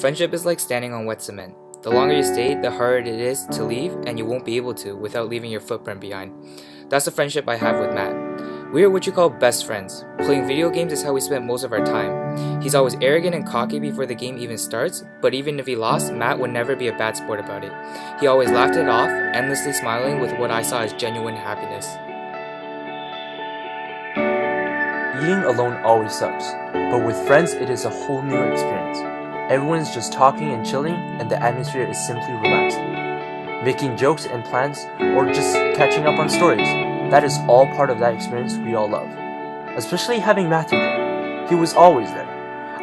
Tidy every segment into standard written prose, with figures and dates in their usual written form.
Friendship is like standing on wet cement. The longer you stay, the harder it is to leave, and you won't be able to without leaving your footprint behind. That's the friendship I have with Matt. We are what you call best friends. Playing video games is how we spend most of our time. He's always arrogant and cocky before the game even starts, but even if he lost, Matt would never be a bad sport about it. He always laughed it off, endlessly smiling with what I saw as genuine happiness. Eating alone always sucks, but with friends it is a whole new experience. Everyone's just talking and chilling, and the atmosphere is simply relaxing. Making jokes and plans, or just catching up on stories. That is all part of that experience we all love. Especially having Matthew there. He was always there.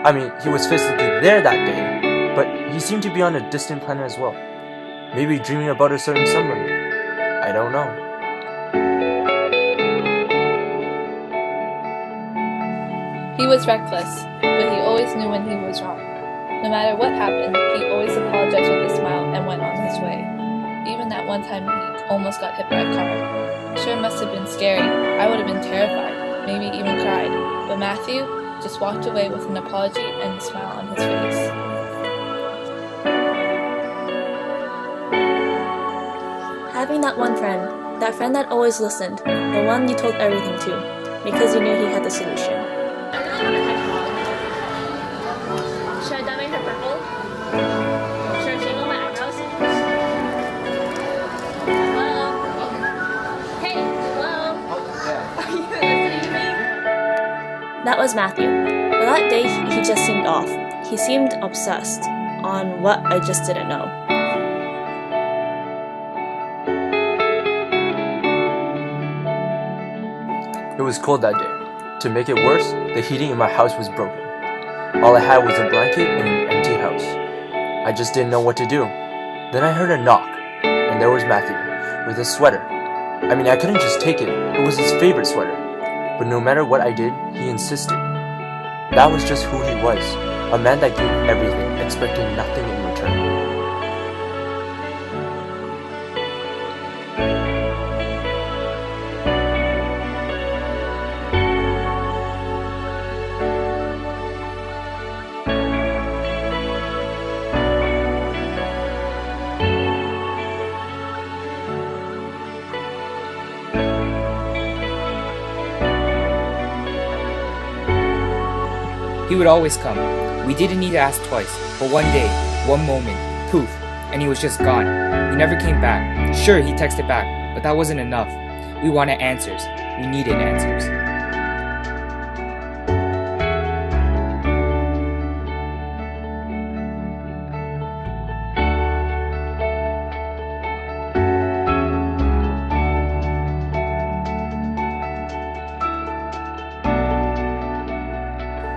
I mean, he was physically there that day, but he seemed to be on a distant planet as well. Maybe dreaming about a certain somebody. I don't know. He was reckless, but he always knew when he was wrong. No matter what happened, he always apologized with a smile and went on his way. Even that one time he almost got hit by a car. Sure must have been scary. I would have been terrified, maybe even cried. But Matthew just walked away with an apology and a smile on his face. Having that one friend that always listened, the one you told everything to, because you knew he had the solution. Should I dye my hair purple? Should I shave all my eyebrows? Hello? Hey, hello? Are you listening to me? That was Matthew. But that day, he just seemed off. He seemed obsessed on what I just didn't know. It was cold that day. To make it worse, the heating in my house was broken. All I had was a blanket and an empty house. I just didn't know what to do. Then I heard a knock, and there was Matthew, with a sweater. I mean, I couldn't just take it. It was his favorite sweater. But no matter what I did, he insisted. That was just who he was. A man that gave everything, expecting nothing in return. He would always come. We didn't need to ask twice, but one day, one moment, poof, and he was just gone. He never came back. Sure, he texted back, but that wasn't enough. We wanted answers. We needed answers.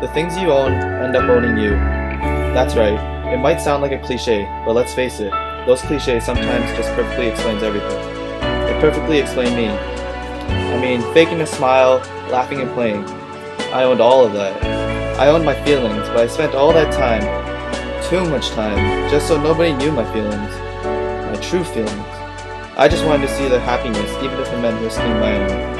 The things you own end up owning you. That's right. It might sound like a cliche, but let's face it, those cliches sometimes just perfectly explains everything. It perfectly explained me. I mean, faking a smile, laughing and playing. I owned all of that. I owned my feelings, but I spent all that time, too much time, just so nobody knew my feelings. My true feelings. I just wanted to see their happiness, even if it meant risking my own.